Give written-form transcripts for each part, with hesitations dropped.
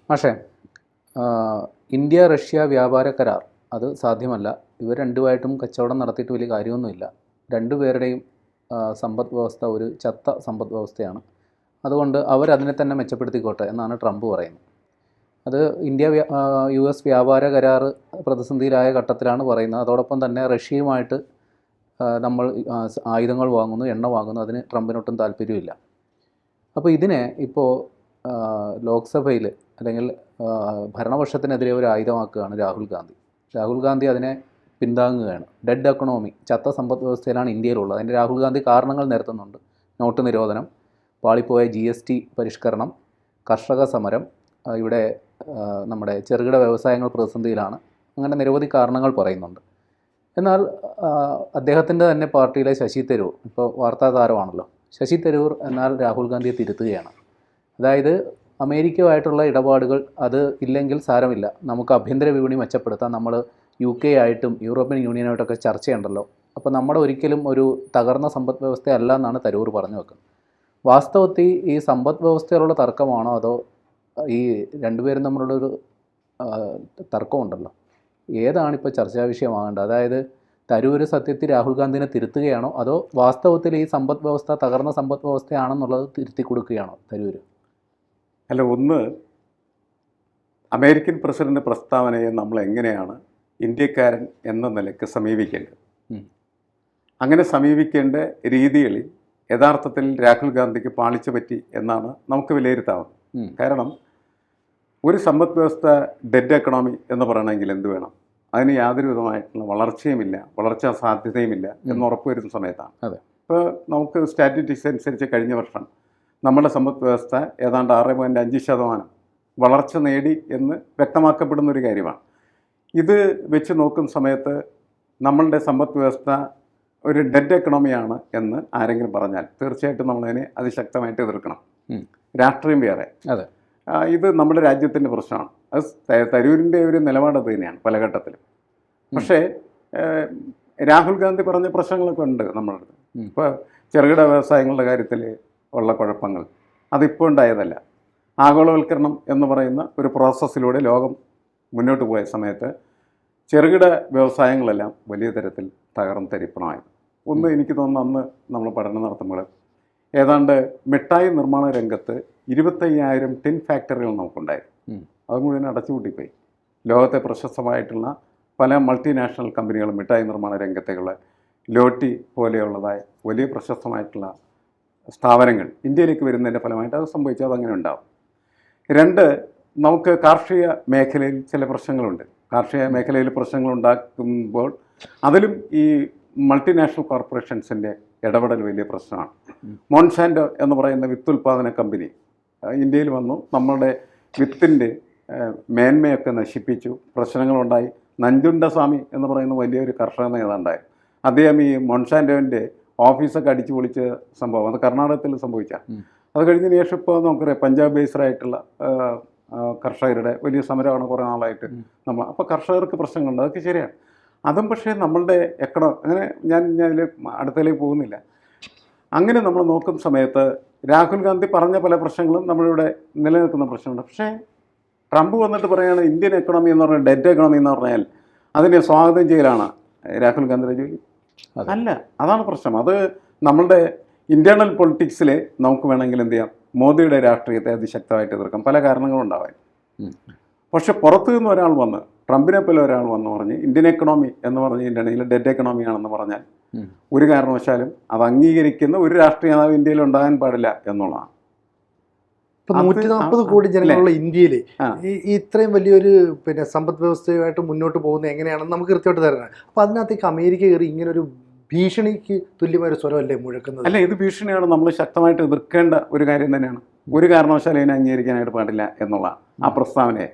പക്ഷേ India Russia വ്യാപാര കരാർ അത് സാധ്യമല്ല. ഇവർ രണ്ടുമായിട്ടും കച്ചവടം നടത്തിയിട്ട് വലിയ കാര്യമൊന്നുമില്ല. രണ്ടുപേരുടെയും സമ്പദ് വ്യവസ്ഥ ഒരു ചത്ത സമ്പദ് വ്യവസ്ഥയാണ്. അതുകൊണ്ട് അവരതിനെ തന്നെ മെച്ചപ്പെടുത്തിക്കോട്ടെ എന്നാണ് ട്രംപ് പറയുന്നത്. അത് ഇന്ത്യ US വ്യാപാര കരാർ പ്രതിസന്ധിയിലായ ഘട്ടത്തിലാണ് പറയുന്നത്. അതോടൊപ്പം തന്നെ റഷ്യയുമായിട്ട് നമ്മൾ ആയുധങ്ങൾ വാങ്ങുന്നു, എണ്ണ വാങ്ങുന്നു, അതിന് ട്രംപിനൊട്ടും താല്പര്യമില്ല. അപ്പോൾ ഇതിനെ ഇപ്പോൾ ലോക്സഭയിൽ അല്ലെങ്കിൽ ഭരണപക്ഷത്തിനെതിരെ ഒരു ആയുധമാക്കുകയാണ് രാഹുൽ ഗാന്ധി. രാഹുൽ ഗാന്ധി അതിനെ പിന്താങ്ങുകയാണ്. ഡെഡ് എക്കണോമി, ചത്ത സമ്പദ് വ്യവസ്ഥയിലാണ് ഇന്ത്യയിലുള്ളത്. അതിൻ്റെ രാഹുൽ ഗാന്ധി കാരണങ്ങൾ നിരത്തുന്നുണ്ട്. നോട്ട് നിരോധനം, പാളിപ്പോയ GST പരിഷ്കരണം, കർഷക സമരം, ഇവിടെ നമ്മുടെ ചെറുകിട വ്യവസായങ്ങൾ പ്രതിസന്ധിയിലാണ്, അങ്ങനെ നിരവധി കാരണങ്ങൾ പറയുന്നുണ്ട്. എന്നാൽ അദ്ദേഹത്തിൻ്റെ തന്നെ പാർട്ടിയിലെ ശശി തരൂർ ഇപ്പോൾ വാർത്താ താരമാണല്ലോ. ശശി തരൂർ എന്നാൽ രാഹുൽ ഗാന്ധിയെ തിരുത്തുകയാണ്. അതായത് അമേരിക്കയുമായിട്ടുള്ള ഇടപാടുകൾ അത് ഇല്ലെങ്കിൽ സാരമില്ല, നമുക്ക് ആഭ്യന്തര വിപണി മെച്ചപ്പെടുത്താം, നമ്മൾ UK ആയിട്ടും യൂറോപ്യൻ യൂണിയനായിട്ടൊക്കെ ചർച്ചയുണ്ടല്ലോ, അപ്പോൾ നമ്മുടെ ഒരിക്കലും ഒരു തകർന്ന സമ്പദ് വ്യവസ്ഥയല്ല എന്നാണ് തരൂർ പറഞ്ഞു വെക്കുന്നത്. വാസ്തവത്തിൽ ഈ സമ്പദ് വ്യവസ്ഥയിലുള്ള തർക്കമാണോ അതോ ഈ രണ്ടുപേരും തമ്മിലുള്ളൊരു തർക്കമുണ്ടല്ലോ, ഏതാണിപ്പോൾ ചർച്ചാ വിഷയമാകേണ്ടത്? അതായത് തരൂർ സത്യത്തിൽ രാഹുൽ ഗാന്ധിനെ തിരുത്തുകയാണോ അതോ വാസ്തവത്തിൽ ഈ സമ്പദ് വ്യവസ്ഥ തകർന്ന സമ്പദ് വ്യവസ്ഥയാണെന്നുള്ളത് തിരുത്തി കൊടുക്കുകയാണോ തരൂർ? അല്ല, ഒന്ന്, അമേരിക്കൻ പ്രസിഡന്റ് പ്രസ്താവനയെ നമ്മൾ എങ്ങനെയാണ് ഇന്ത്യക്കാരൻ എന്ന നിലയ്ക്ക് സമീപിക്കേണ്ടത്? അങ്ങനെ സമീപിക്കേണ്ട രീതികളിൽ യഥാർത്ഥത്തിൽ രാഹുൽ ഗാന്ധിക്ക് പാളിച്ചു പറ്റി എന്നാണ് നമുക്ക് വിലയിരുത്താവുന്നത്. കാരണം ഒരു സമ്പദ് വ്യവസ്ഥ ഡെഡ് എക്കണോമി എന്ന് പറയണമെങ്കിൽ എന്ത് വേണം? അതിന് യാതൊരു വിധമായിട്ടുള്ള വളർച്ചയുമില്ല, വളർച്ചാ സാധ്യതയുമില്ല എന്ന് ഉറപ്പുവരുന്ന സമയത്താണ്. ഇപ്പോൾ നമുക്ക് സ്റ്റാറ്റിസ്റ്റിക്സ് അനുസരിച്ച് കഴിഞ്ഞ വർഷം നമ്മുടെ സമ്പദ് വ്യവസ്ഥ ഏതാണ്ട് 6.5% വളർച്ച നേടി എന്ന് വ്യക്തമാക്കപ്പെടുന്ന ഒരു കാര്യമാണ്. ഇത് വെച്ച് നോക്കുന്ന സമയത്ത് നമ്മളുടെ സമ്പദ് വ്യവസ്ഥ ഒരു ഡെഡ് എക്കണോമിയാണ് എന്ന് ആരെങ്കിലും പറഞ്ഞാൽ തീർച്ചയായിട്ടും നമ്മളതിനെ അതിശക്തമായിട്ട് എതിർക്കണം. രാഷ്ട്രീയം വേറെ, ഇത് നമ്മുടെ രാജ്യത്തിൻ്റെ പ്രശ്നമാണ്. അത് തരൂരിൻ്റെ ഒരു നിലപാട് അത് തന്നെയാണ് പല ഘട്ടത്തിലും. പക്ഷേ രാഹുൽ ഗാന്ധി പറഞ്ഞ പ്രശ്നങ്ങളൊക്കെ ഉണ്ട് നമ്മളുടെ അടുത്ത്. ഇപ്പോൾ ചെറുകിട വ്യവസായങ്ങളുടെ കാര്യത്തിൽ ഉള്ള കുഴപ്പങ്ങൾ അതിപ്പോൾ ഉണ്ടായതല്ല. ആഗോളവൽക്കരണം എന്ന് പറയുന്ന ഒരു പ്രോസസ്സിലൂടെ ലോകം മുന്നോട്ട് പോയ സമയത്ത് ചെറുകിട വ്യവസായങ്ങളെല്ലാം വലിയ തരത്തിൽ തരിപ്പണമായി. ഒന്ന്, എനിക്ക് തോന്നുന്നു അന്ന് നമ്മൾ പഠനം നടത്തുമ്പോൾ ഏതാണ്ട് മിഠായി നിർമ്മാണ രംഗത്ത് 25,000 ടിൻ ഫാക്ടറികൾ നമുക്കുണ്ടായിരുന്നു. അത് മുഴുവൻ അടച്ചുപൂട്ടിപ്പോയി. ലോകത്തെ പ്രശസ്തമായിട്ടുള്ള പല മൾട്ടിനാഷണൽ കമ്പനികളും മിഠായി നിർമ്മാണ രംഗത്തേക്കുള്ള ലോട്ടി പോലെയുള്ളതായ വലിയ പ്രശസ്തമായിട്ടുള്ള സ്ഥാപനങ്ങൾ ഇന്ത്യയിലേക്ക് വരുന്നതിൻ്റെ ഫലമായിട്ട് അത് സംഭവിച്ചു. അതങ്ങനെ ഉണ്ടാവും. രണ്ട്, നമുക്ക് കാർഷിക മേഖലയിൽ ചില പ്രശ്നങ്ങളുണ്ട്. കാർഷിക മേഖലയിൽ പ്രശ്നങ്ങൾ ഉണ്ടാക്കുമ്പോൾ അതിലും ഈ മൾട്ടിനാഷണൽ കോർപ്പറേഷൻസിൻ്റെ ഇടപെടൽ വലിയ പ്രശ്നമാണ്. മോൺസാൻഡോ എന്ന് പറയുന്ന വിത്തുൽപാദന കമ്പനി ഇന്ത്യയിൽ വന്നു, നമ്മളുടെ വിത്തിൻ്റെ മേന്മയൊക്കെ നശിപ്പിച്ചു, പ്രശ്നങ്ങളുണ്ടായി. നഞ്ചുണ്ടസ്വാമി എന്ന് പറയുന്ന വലിയൊരു കർഷക നേതാണ്ടായി. അദ്ദേഹം ഈ മോൺസാൻഡോൻ്റെ ഓഫീസൊക്കെ അടിച്ചു പൊളിച്ച സംഭവം അത് കർണാടകത്തിൽ സംഭവിച്ച. അത് കഴിഞ്ഞതിന് ശേഷം ഇപ്പോൾ നമുക്കറിയാം പഞ്ചാബ് ബേസ്ഡായിട്ടുള്ള കർഷകരുടെ വലിയ സമരമാണ് കുറേ നാളായിട്ട് നമ്മൾ. അപ്പോൾ കർഷകർക്ക് പ്രശ്നങ്ങളുണ്ട്, അതൊക്കെ ശരിയാണ്. അതും പക്ഷേ നമ്മളുടെ അങ്ങനെ ഞാൻ അതിൽ അടുത്തതിലേക്ക് പോകുന്നില്ല. അങ്ങനെ നമ്മൾ നോക്കുന്ന സമയത്ത് രാഹുൽ ഗാന്ധി പറഞ്ഞ പല പ്രശ്നങ്ങളും നമ്മളിവിടെ നിലനിൽക്കുന്ന പ്രശ്നമുണ്ട്. പക്ഷേ ട്രംപ് വന്നിട്ട് പറയുകയാണ് ഇന്ത്യൻ എക്കണോമി എന്ന് പറഞ്ഞാൽ ഡെഡ് എക്കണോമി എന്ന് പറഞ്ഞാൽ അതിനെ സ്വാഗതം ചെയ്യലാണ് രാഹുൽ ഗാന്ധിയുടെ ജോലി. അല്ല, അതാണ് പ്രശ്നം. അത് നമ്മളുടെ ഇൻറ്റേർണൽ പൊളിറ്റിക്സിൽ നമുക്ക് വേണമെങ്കിൽ എന്ത് ചെയ്യാം, മോദിയുടെ രാഷ്ട്രീയത്തെ അതിശക്തമായിട്ട് എതിർക്കാം, പല കാരണങ്ങളുണ്ടാവാൻ. പക്ഷെ പുറത്തു നിന്ന് ഒരാൾ വന്ന്, ട്രംപിനെ പോലെ ഒരാൾ വന്ന് പറഞ്ഞ് ഇന്ത്യൻ എക്കണോമി എന്ന് പറഞ്ഞിട്ടുണ്ടെങ്കിൽ ഡെഡ് എക്കണോമിയാണെന്ന് പറഞ്ഞാൽ ഒരു കാരണവശാലും അത് അംഗീകരിക്കുന്ന ഒരു രാഷ്ട്രീയ നേതാവ് ഇന്ത്യയിൽ ഉണ്ടാകാൻ പാടില്ല എന്നുള്ളതാണ്. ഇപ്പം 140 കോടി ജനങ്ങളുള്ള ഇന്ത്യയിൽ ഇത്രയും വലിയൊരു സമ്പദ് വ്യവസ്ഥയുമായിട്ട് മുന്നോട്ട് പോകുന്നത് എങ്ങനെയാണെന്ന് നമുക്ക് കൃത്യമായിട്ട് തരണം. അപ്പോൾ അതിനകത്തേക്ക് അമേരിക്ക കയറി ഇങ്ങനൊരു ഭീഷണിക്ക് തുല്യമായ ഒരു സ്വരമല്ലേ മുഴക്കുന്നത്? അല്ല, ഇത് ഭീഷണിയാണ്. നമ്മൾ ശക്തമായിട്ട് എതിർക്കേണ്ട ഒരു കാര്യം തന്നെയാണ്. ഒരു കാരണവശാലും ഇതിനെ അംഗീകരിക്കാനായിട്ട് പാടില്ല എന്നുള്ള ആ പ്രസ്താവനയെ.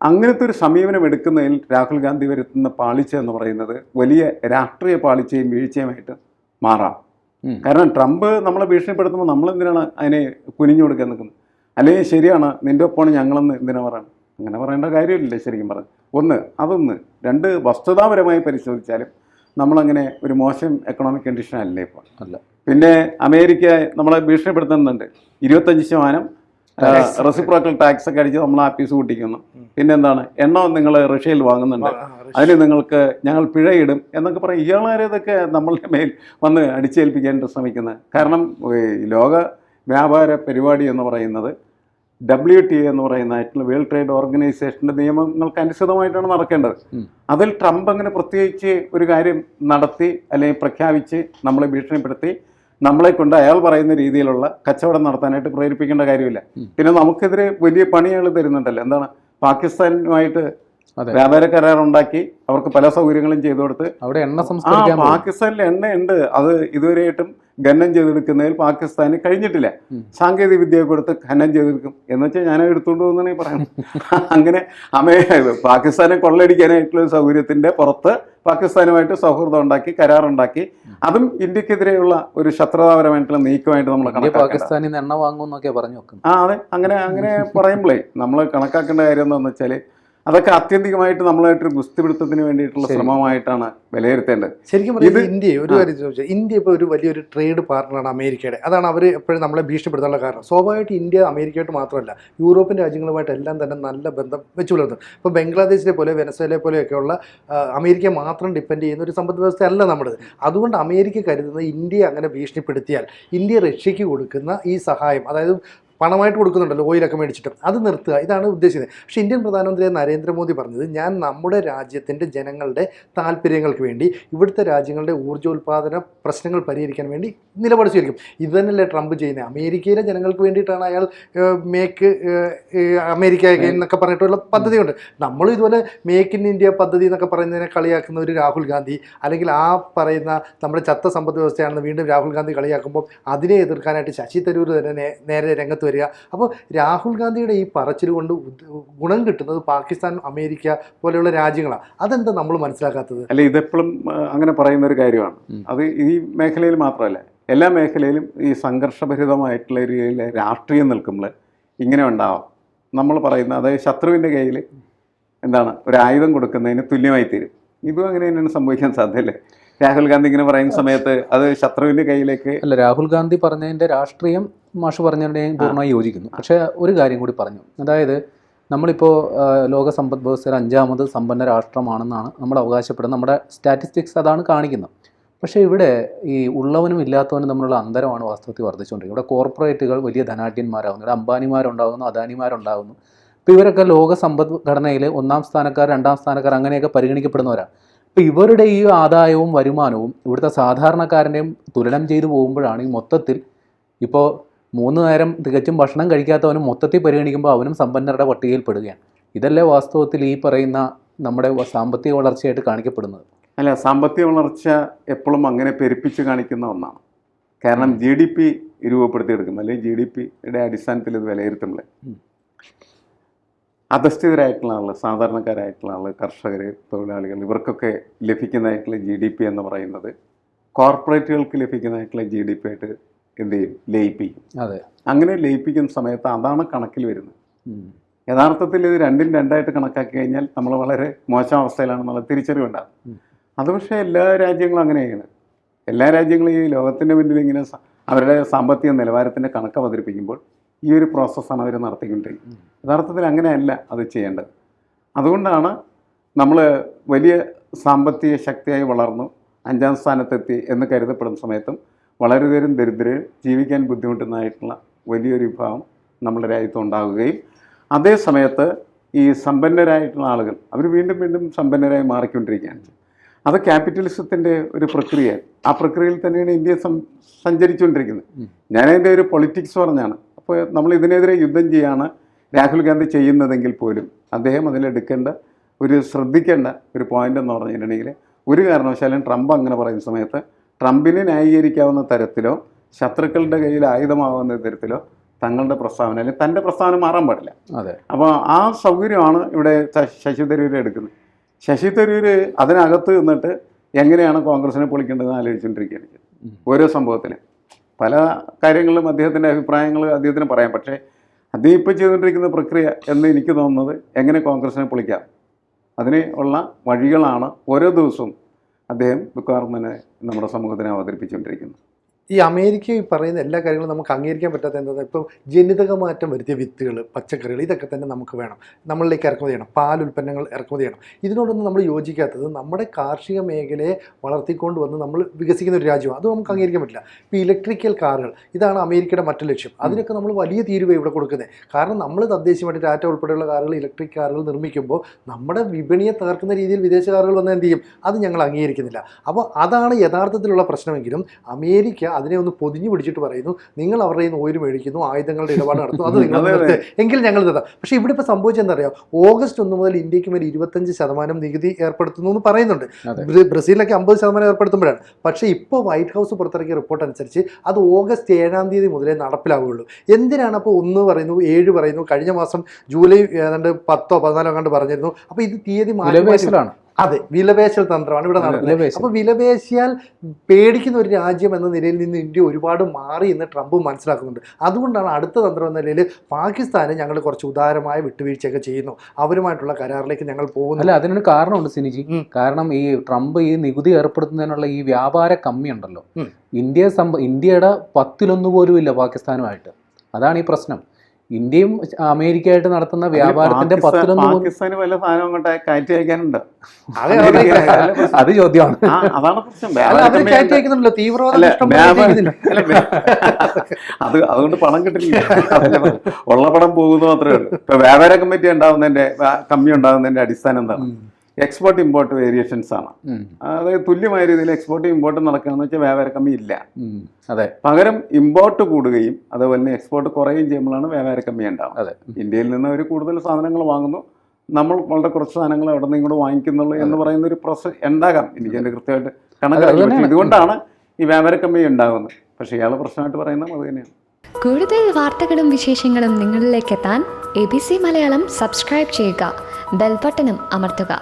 അങ്ങനത്തെ ഒരു സമീപനം എടുക്കുന്നതിൽ രാഹുൽ ഗാന്ധി വരുത്തുന്ന പാളിച്ച എന്ന് പറയുന്നത് വലിയ രാഷ്ട്രീയ പാളിച്ചയും വീഴ്ചയുമായിട്ട് മാറാം. കാരണം ട്രംപ് നമ്മളെ ഭീഷണിപ്പെടുത്തുമ്പോൾ നമ്മളെന്തിനാണ് അതിനെ കുനിഞ്ഞു കൊടുക്കാൻ നിൽക്കുന്നത്? അല്ലെങ്കിൽ ശരിയാണ് നിൻ്റെ ഒപ്പമാണ് ഞങ്ങളെന്ന് എന്തിനാ പറയണം? അങ്ങനെ പറയേണ്ട കാര്യമില്ല ശരിക്കും പറഞ്ഞു. അതൊന്ന്. രണ്ട്, വസ്തുതാപരമായി പരിശോധിച്ചാലും നമ്മളങ്ങനെ ഒരു മോശം എക്കണോമിക് കണ്ടീഷൻ അല്ലേ ഇപ്പോൾ. അല്ല. പിന്നെ അമേരിക്ക നമ്മളെ ഭീഷണിപ്പെടുത്തുന്നുണ്ട്. 25% റെസിപ്രോക്കൽ ടാക്സ് ഒക്കെ അടിച്ച് നമ്മൾ ആപ്പീസ് കൂട്ടിക്കുന്നു. പിന്നെന്താണ്, എണ്ണ നിങ്ങൾ റഷ്യയിൽ വാങ്ങുന്നുണ്ട്, അതിന് നിങ്ങൾക്ക് ഞങ്ങൾ പിഴയിടും എന്നൊക്കെ പറയും. ഇയാളാരതൊക്കെ നമ്മളുടെ മേൽ വന്ന് അടിച്ചേൽപ്പിക്കാൻ ശ്രമിക്കുന്നത്. കാരണം ലോക വ്യാപാര പരിപാടി എന്ന് പറയുന്നത് WTO എന്ന് പറയുന്നതായിട്ടുള്ള വേൾഡ് ട്രേഡ് ഓർഗനൈസേഷൻ്റെ നിയമങ്ങൾക്ക് അനുസൃതമായിട്ടാണ് നടക്കേണ്ടത്. അതിൽ ട്രംപ് അങ്ങനെ പ്രത്യേകിച്ച് ഒരു കാര്യം നടത്തി അല്ലെങ്കിൽ പ്രഖ്യാപിച്ച് നമ്മളെ ഭീഷണിപ്പെടുത്തി നമ്മളെ കൊണ്ട് അയാൾ പറയുന്ന രീതിയിലുള്ള കച്ചവടം നടത്താനായിട്ട് പ്രേരിപ്പിക്കേണ്ട കാര്യമില്ല. പിന്നെ നമുക്കെതിരെ വലിയ പണികൾ തരുന്നുണ്ടല്ലോ. എന്താണ്, പാകിസ്ഥാനുമായിട്ട് വ്യാപാര കരാർ ഉണ്ടാക്കി അവർക്ക് പല സൗകര്യങ്ങളും ചെയ്തു കൊടുത്ത് അവിടെ എണ്ണ സംസ്കരിക്കാൻ പാകിസ്ഥാനിൽ എണ്ണയുണ്ട്, അത് ഇതുവരെയായിട്ടും ഖനനം ചെയ്തെടുക്കുന്നതിൽ പാകിസ്ഥാന് കഴിഞ്ഞിട്ടില്ല. സാങ്കേതിക വിദ്യ കൊടുത്ത് ഖനനം ചെയ്തെടുക്കും എന്ന് വെച്ചാൽ ഞാൻ എടുത്തുകൊണ്ട് പോകുന്നതാണ് ഈ പറയുന്നത്. അങ്ങനെ പാകിസ്ഥാനെ കൊള്ളയടിക്കാനായിട്ടുള്ള സൗകര്യത്തിന്റെ പുറത്ത് പാകിസ്ഥാനുമായിട്ട് സൗഹൃദം ഉണ്ടാക്കി കരാറുണ്ടാക്കി, അതും ഇന്ത്യക്കെതിരെയുള്ള ഒരു ശത്രുതാപരമായിട്ടുള്ള നീക്കമായിട്ട് നമ്മൾ പാകിസ്ഥാനിൽ നിന്ന് എണ്ണ വാങ്ങുമെന്നൊക്കെ പറഞ്ഞു വെക്കും. അതെ, അങ്ങനെ പറയുമ്പോഴേ നമ്മൾ കണക്കാക്കേണ്ട കാര്യം എന്താണെന്ന് വെച്ചാൽ അതൊക്കെ ആത്യന്തികമായിട്ട് നമ്മളായിട്ടൊരു ഗുസ്തിപിടുത്തത്തിന് വേണ്ടിയിട്ടുള്ള ശ്രമമായിട്ടാണ് വിലയിരുത്തേണ്ടത്. ശരിക്കും പറഞ്ഞാൽ ഇന്ത്യ ഒരു കാര്യം ചോദിച്ചാൽ, ഇന്ത്യ ഇപ്പോൾ ഒരു വലിയൊരു ട്രേഡ് പാർട്ണറാണ് അമേരിക്കയുടെ. അതാണ് അവർ എപ്പോഴും നമ്മളെ ഭീഷണിപ്പെടുത്താനുള്ള കാരണം. സ്വാഭാവികമായിട്ട് ഇന്ത്യ അമേരിക്കയായിട്ട് മാത്രമല്ല യൂറോപ്യൻ രാജ്യങ്ങളുമായിട്ട് എല്ലാം തന്നെ നല്ല ബന്ധം വെച്ചു പുലർത്തും. ഇപ്പോൾ ബംഗ്ലാദേശിലെ പോലെ വെനസ്വേലയെ പോലെയൊക്കെയുള്ള അമേരിക്ക മാത്രം ഡിപ്പെൻഡ് ചെയ്യുന്ന ഒരു സമ്പദ് വ്യവസ്ഥയല്ല നമ്മുടേത്. അതുകൊണ്ട് അമേരിക്ക കരുതുന്നത് ഇന്ത്യയെ അങ്ങനെ ഭീഷണിപ്പെടുത്തിയാൽ ഇന്ത്യ റഷ്യക്ക് കൊടുക്കുന്ന ഈ സഹായം, അതായത് പണമായിട്ട് കൊടുക്കുന്നുണ്ടല്ലോ ഓയിലൊക്കെ മേടിച്ചിട്ട്, അത് നിർത്തുക, ഇതാണ് ഉദ്ദേശിക്കുന്നത്. പക്ഷേ ഇന്ത്യൻ പ്രധാനമന്ത്രി നരേന്ദ്രമോദി പറഞ്ഞത്, ഞാൻ നമ്മുടെ രാജ്യത്തിൻ്റെ ജനങ്ങളുടെ താല്പര്യങ്ങൾക്ക് വേണ്ടി ഇവിടുത്തെ രാജ്യങ്ങളുടെ ഊർജ്ജോൽപാദന പ്രശ്നങ്ങൾ പരിഹരിക്കാൻ വേണ്ടി നിലപാട് സ്വീകരിക്കും. ഇത് തന്നെയല്ലേ ട്രംപ് ചെയ്യുന്നത്? അമേരിക്കയിലെ ജനങ്ങൾക്ക് വേണ്ടിയിട്ടാണ് അയാൾ മേക്ക് അമേരിക്ക എന്നൊക്കെ പറഞ്ഞിട്ടുള്ള പദ്ധതിയുണ്ട്. നമ്മളും ഇതുപോലെ മേക്ക് ഇൻ ഇന്ത്യ പദ്ധതി എന്നൊക്കെ പറയുന്നതിനെ കളിയാക്കുന്ന ഒരു രാഹുൽ ഗാന്ധി, അല്ലെങ്കിൽ ആ പറയുന്ന നമ്മുടെ ചത്ത സമ്പദ് വ്യവസ്ഥയാണെന്ന് വീണ്ടും രാഹുൽ ഗാന്ധി കളിയാക്കുമ്പോൾ അതിനെ എതിർക്കാനായിട്ട് ശശി തരൂർ തന്നെ നേരെ രംഗത്ത് വരിക. അപ്പോൾ രാഹുൽ ഗാന്ധിയുടെ ഈ പറച്ചിൽ കൊണ്ട് ഗുണം കിട്ടുന്നത് പാകിസ്ഥാൻ, അമേരിക്ക പോലെയുള്ള രാജ്യങ്ങളാണ്. അതെന്താ നമ്മൾ മനസ്സിലാക്കാത്തത്? അല്ല, ഇതെപ്പോഴും അങ്ങനെ പറയുന്ന ഒരു കാര്യമാണ്. അത് ഈ മേഖലയിൽ മാത്രമല്ല, എല്ലാ മേഖലയിലും ഈ സംഘർഷഭരിതമായിട്ടുള്ള രീതിയിൽ രാഷ്ട്രീയം നിൽക്കുമ്പോൾ ഇങ്ങനെ ഉണ്ടാവാം. നമ്മൾ പറയുന്ന, അതായത് ശത്രുവിൻ്റെ കയ്യിൽ എന്താണ് ഒരു ആയുധം കൊടുക്കുന്നതിന് തുല്യമായി തീരും. ഇതും അങ്ങനെ തന്നെയാണ് സംഭവിക്കാൻ സാധ്യതയല്ലേ? രാഹുൽ ഗാന്ധി ഇങ്ങനെ പറയുന്ന സമയത്ത് അത് ശത്രുവിൻ്റെ കയ്യിലേക്ക് അല്ല. രാഹുൽ ഗാന്ധി പറഞ്ഞതിൻ്റെ രാഷ്ട്രീയം മാഷ് പറഞ്ഞതിനെ പൂർണ്ണമായി യോജിക്കുന്നു. പക്ഷേ ഒരു കാര്യം കൂടി പറഞ്ഞു, അതായത് നമ്മളിപ്പോൾ ലോക സമ്പദ് വ്യവസ്ഥയിൽ 5ാമത് സമ്പന്ന രാഷ്ട്രമാണെന്നാണ് നമ്മൾ അവകാശപ്പെടുന്നത്. നമ്മുടെ സ്റ്റാറ്റിസ്റ്റിക്സ് അതാണ് കാണിക്കുന്നത്. പക്ഷേ ഇവിടെ ഈ ഉള്ളവനും ഇല്ലാത്തവനും തമ്മിലുള്ള അന്തരമാണ് വാസ്തവത്തിൽ വർദ്ധിച്ചുകൊണ്ടിരിക്കുന്നത്. ഇവിടെ കോർപ്പറേറ്റുകൾ വലിയ ധനാഢ്യന്മാരാകുന്നു, ഇവിടെ അംബാനിമാരുണ്ടാകുന്നു, അദാനിമാരുണ്ടാകുന്നു. ഇപ്പോൾ ഇവരൊക്കെ ലോക സമ്പദ് ഘടനയിൽ 1ാം സ്ഥാനക്കാർ, 2ാം സ്ഥാനക്കാർ അങ്ങനെയൊക്കെ പരിഗണിക്കപ്പെടുന്നവരാണ്. അപ്പോൾ ഇവരുടെ ഈ ആദായവും വരുമാനവും ഇവിടുത്തെ സാധാരണക്കാരൻ്റെയും തുലനം ചെയ്തു പോകുമ്പോഴാണ് ഈ മൊത്തത്തിൽ ഇപ്പോൾ 3 നേരം തികച്ചും ഭക്ഷണം കഴിക്കാത്തവനും മൊത്തത്തിൽ പരിഗണിക്കുമ്പോൾ അവനും സമ്പന്നരുടെ പട്ടികയിൽ പെടുകയാണ്. ഇതല്ലേ വാസ്തവത്തിൽ ഈ പറയുന്ന നമ്മുടെ സാമ്പത്തിക വളർച്ചയായിട്ട് കാണിക്കപ്പെടുന്നത്? അല്ല, സാമ്പത്തിക വളർച്ച എപ്പോഴും അങ്ങനെ പെരുപ്പിച്ച് കാണിക്കുന്ന ഒന്നാണ്. കാരണം GDP രൂപപ്പെടുത്തിയെടുക്കും, അല്ലെങ്കിൽ GDPയുടെ അടിസ്ഥാനത്തിൽ ഇത് വിലയിരുത്തുമ്പോൾ അധസ്ഥിതരായിട്ടുള്ള ആൾ, സാധാരണക്കാരായിട്ടുള്ള ആൾ, കർഷകർ, തൊഴിലാളികൾ, ഇവർക്കൊക്കെ ലഭിക്കുന്നതായിട്ടുള്ള GDP എന്ന് പറയുന്നത് കോർപ്പറേറ്റുകൾക്ക് ലഭിക്കുന്നതായിട്ടുള്ള GDP ആയിട്ട് എന്ത് ചെയ്യും, ലയിപ്പിക്കും. അതെ, അങ്ങനെ ലയിപ്പിക്കുന്ന സമയത്ത് അതാണ് കണക്കിൽ വരുന്നത്. യഥാർത്ഥത്തിൽ ഇത് രണ്ടും രണ്ടായിട്ട് കണക്കാക്കി കഴിഞ്ഞാൽ നമ്മൾ വളരെ മോശം അവസ്ഥയിലാണെന്നുള്ള തിരിച്ചറിവുണ്ടാകും. അത് പക്ഷേ എല്ലാ രാജ്യങ്ങളും അങ്ങനെയാണ്. എല്ലാ രാജ്യങ്ങളും ഈ ലോകത്തിൻ്റെ മുന്നിൽ ഇങ്ങനെ അവരുടെ സാമ്പത്തിക നിലവാരത്തിൻ്റെ കണക്ക് അവതരിപ്പിക്കുമ്പോൾ ഈ ഒരു പ്രോസസ്സാണ് അവർ നടത്തിക്കൊണ്ടിരിക്കുന്നത്. യഥാർത്ഥത്തിൽ അങ്ങനെയല്ല അത് ചെയ്യേണ്ടത്. അതുകൊണ്ടാണ് നമ്മൾ വലിയ സാമ്പത്തിക ശക്തിയായി വളർന്നു 5ാം സ്ഥാനത്തെത്തി എന്ന് കരുതപ്പെടുന്ന സമയത്തും വളരെയധികം ദരിദ്രർ, ജീവിക്കാൻ ബുദ്ധിമുട്ടുന്നതായിട്ടുള്ള വലിയൊരു വിഭാഗം നമ്മുടെ രാജ്യത്ത് ഉണ്ടാവുകയും അതേ സമയത്ത് ഈ സമ്പന്നരായിട്ടുള്ള ആളുകൾ അവർ വീണ്ടും വീണ്ടും സമ്പന്നരായി മാറിക്കൊണ്ടിരിക്കുകയാണ്. അത് ക്യാപിറ്റലിസത്തിൻ്റെ ഒരു പ്രക്രിയ. ആ പ്രക്രിയയിൽ തന്നെയാണ് ഇന്ത്യ സഞ്ചരിച്ചുകൊണ്ടിരിക്കുന്നത്. ഞാനതിൻ്റെ ഒരു പൊളിറ്റിക്സ് പറഞ്ഞാണ്. അപ്പോൾ നമ്മൾ ഇതിനെതിരെ യുദ്ധം ചെയ്യാണ് രാഹുൽ ഗാന്ധി ചെയ്യുന്നതെങ്കിൽ പോലും അദ്ദേഹം അതിലെടുക്കേണ്ട ശ്രദ്ധിക്കേണ്ട ഒരു പോയിന്റ് എന്ന് പറഞ്ഞിട്ടുണ്ടെങ്കിൽ, ഒരു കാരണവശാലും ട്രംപ് അങ്ങനെ പറയുന്ന സമയത്ത് ട്രംപിനെ ന്യായീകരിക്കാവുന്ന തരത്തിലോ ശത്രുക്കളുടെ കയ്യിൽ ആയുധമാവുന്ന തരത്തിലോ തങ്ങളുടെ പ്രസ്താവന അല്ലെങ്കിൽ തൻ്റെ പ്രസ്താവന മാറാൻ പാടില്ല. അതെ. അപ്പോൾ ആ സൗകര്യമാണ് ഇവിടെ ശശി തരൂർ എടുക്കുന്നത്. ശശി തരൂർ അതിനകത്ത് നിന്നിട്ട് എങ്ങനെയാണ് കോൺഗ്രസിനെ പൊളിക്കേണ്ടതെന്ന് ആലോചിച്ചുകൊണ്ടിരിക്കുകയാണ്. ഓരോ സംഭവത്തിലും പല കാര്യങ്ങളിലും അദ്ദേഹത്തിൻ്റെ അഭിപ്രായങ്ങൾ അദ്ദേഹത്തിന് പറയാം. പക്ഷേ അദ്ദേഹം ഇപ്പോൾ ചെയ്തുകൊണ്ടിരിക്കുന്ന പ്രക്രിയ എന്ന് എനിക്ക് തോന്നുന്നത് എങ്ങനെ കോൺഗ്രസിനെ പൊളിക്കാം അതിന് ഉള്ള വഴികളാണ് ഓരോ ദിവസവും അദ്ദേഹം മിക്കവാറും തന്നെ നമ്മുടെ സമൂഹത്തിനെ അവതരിപ്പിച്ചുകൊണ്ടിരിക്കുന്നത്. ഈ അമേരിക്ക ഈ പറയുന്ന എല്ലാ കാര്യങ്ങളും നമുക്ക് അംഗീകരിക്കാൻ പറ്റാത്ത എന്താ, ഇപ്പം ജനിതക മാറ്റം വരുത്തിയ വിത്തുകൾ, പച്ചക്കറികൾ, ഇതൊക്കെ തന്നെ നമുക്ക് വേണം, നമ്മളിലേക്ക് ഇറക്കുമതി ചെയ്യണം, പാൽ ഉൽപ്പന്നങ്ങൾ ഇറക്കുമതി ചെയ്യണം. ഇതിനോടൊന്നും നമ്മൾ യോജിക്കാത്തത് നമ്മുടെ കാർഷിക മേഖലയെ വളർത്തിക്കൊണ്ട് വന്ന് നമ്മൾ വികസിക്കുന്ന ഒരു രാജ്യമാണ്. അത് നമുക്ക് അംഗീകരിക്കാൻ പറ്റില്ല. ഇപ്പോൾ ഇലക്ട്രിക്കൽ കാറുകൾ, ഇതാണ് അമേരിക്കയുടെ മറ്റു ലക്ഷ്യം. അതിനൊക്കെ നമ്മൾ വലിയ തീരുവ ഇവിടെ കൊടുക്കുന്നത്. കാരണം നമ്മൾ തദ്ദേശീയമായിട്ട് ടാറ്റ ഉൾപ്പെടെയുള്ള കാറുകൾ, ഇലക്ട്രിക് കാറുകൾ നിർമ്മിക്കുമ്പോൾ നമ്മുടെ വിപണിയെ തകർക്കുന്ന രീതിയിൽ വിദേശ കാറുകൾ വന്ന് എന്ത് ചെയ്യും, അത് ഞങ്ങൾ അംഗീകരിക്കുന്നില്ല. അപ്പോൾ അതാണ് യഥാർത്ഥത്തിലുള്ള പ്രശ്നമെങ്കിലും അമേരിക്ക അതിനെ ഒന്ന് പൊതിഞ്ഞു പിടിച്ചിട്ട് പറയുന്നു, നിങ്ങൾ അവരുടെ കയ്യിൽ നിന്ന് ഓയിൽ മേടിക്കുന്നു, ആയുധങ്ങളുടെ ഇടപാട് നടത്തുന്നു, അത് നിങ്ങൾ നിർത്തുക, എങ്കിൽ ഞങ്ങൾ തരാം. പക്ഷേ ഇവിടെ ഇപ്പോൾ സംഭവിച്ചെന്താ അറിയാം, ഓഗസ്റ്റ് 1 മുതൽ ഇന്ത്യക്ക് മേൽ 25% നികുതി ഏർപ്പെടുത്തുന്നു എന്ന് പറയുന്നുണ്ട്. ബ്രസീലിലൊക്കെ 50% ഏർപ്പെടുത്തുമ്പോഴാണ്. പക്ഷേ ഇപ്പോൾ വൈറ്റ് ഹൗസ് പുറത്തിറക്കിയ റിപ്പോർട്ട് അനുസരിച്ച് അത് ഓഗസ്റ്റ് 7 മുതലേ നടപ്പിലാവുകയുള്ളൂ. എന്തിനാണ് അപ്പോൾ 1 പറയുന്നു, 7 പറയുന്നു, കഴിഞ്ഞ മാസം ജൂലൈ ഏതാണ്ട് 10 14 കണ്ട് പറഞ്ഞിരുന്നു. അപ്പോൾ ഇത് തീയതി മാറ്റി. അതെ, വിലപേശൽ തന്ത്രമാണ് ഇവിടെ നടക്കുന്നത്. അപ്പോൾ വിലപേശിയാൽ പേടിക്കുന്ന ഒരു രാജ്യം എന്ന നിലയിൽ നിന്ന് ഇന്ത്യ ഒരുപാട് മാറി എന്ന് ട്രംപ് മനസ്സിലാക്കുന്നുണ്ട്. അതുകൊണ്ടാണ് അടുത്ത തന്ത്രം എന്ന നിലയിൽ പാകിസ്ഥാനെ ഞങ്ങൾ കുറച്ച് ഉദാരമായ വിട്ടുവീഴ്ചയൊക്കെ ചെയ്യുന്നു, അവരുമായിട്ടുള്ള കരാറിലേക്ക് ഞങ്ങൾ പോകുന്നു. അല്ല, അതിനൊരു കാരണമുണ്ട് സിനിജി. കാരണം ഈ ട്രംപ് ഈ നികുതി ഏർപ്പെടുത്തുന്നതിനുള്ള ഈ വ്യാപാര കമ്മി ഉണ്ടല്ലോ, ഇന്ത്യയുടെ 10-1 പോലും ഇല്ല പാകിസ്ഥാനുമായിട്ട്. അതാണ് ഈ പ്രശ്നം. ഇന്ത്യയും അമേരിക്കയായിട്ട് നടത്തുന്ന വ്യാപാരത്തിന്റെ 10-1 പാകിസ്ഥാന് വല്ല സാധനം അങ്ങോട്ട് കയറ്റി അയക്കാനുണ്ട്. അത് ചോദ്യമാണ്. അതാണ് പ്രശ്നം. അതുകൊണ്ട് പണം കിട്ടില്ല, ഉള്ള പണം പോകുന്നു മാത്രമേ ഉള്ളൂ. ഇപ്പൊ വ്യാപാര കമ്മിറ്റി ഉണ്ടാകുന്നതിന്റെ കമ്മി ഉണ്ടാകുന്നതിന്റെ അടിസ്ഥാനം എന്താണ്? എക്സ്പോർട്ട് ഇമ്പോർട്ട് വേരിയേഷൻസ് ആണ്. അതായത് തുല്യമായ രീതിയിൽ എക്സ്പോർട്ടും ഇമ്പോർട്ടും നടക്കുകയെന്ന് വെച്ചാൽ വ്യാപാര കമ്മി ഇല്ല. അതെ, പകരം ഇമ്പോർട്ട് കൂടുകയും അതുപോലെ തന്നെ എക്സ്പോർട്ട് കുറയുകയും ചെയ്യുമ്പോഴാണ് വ്യാപാര കമ്മി ഉണ്ടാവും. അതെ, ഇന്ത്യയിൽ നിന്ന് അവർ കൂടുതൽ സാധനങ്ങൾ വാങ്ങുന്നു, നമ്മൾ വളരെ കുറച്ച് സാധനങ്ങൾ അവിടെ നിന്ന് ഇങ്ങോട്ട് വാങ്ങിക്കുന്നുള്ളൂ എന്ന് പറയുന്ന ഒരു പ്രോസസ് ഉണ്ടാകാം. എനിക്ക് അതിൻ്റെ കൃത്യമായിട്ട് കണക്കാക്കി. ഇതുകൊണ്ടാണ് ഈ വ്യാപാര കമ്മി ഉണ്ടാകുന്നത്. പക്ഷേ ഇയാൾ പ്രശ്നമായിട്ട് പറയുന്നത് അത് തന്നെയാണ്. കൂടുതൽ വാർത്തകളും വിശേഷങ്ങളും നിങ്ങളിലേക്ക് എത്താൻ ABC മലയാളം സബ്സ്ക്രൈബ് ചെയ്യുക, ബെൽ ബട്ടണും അമർത്തുക.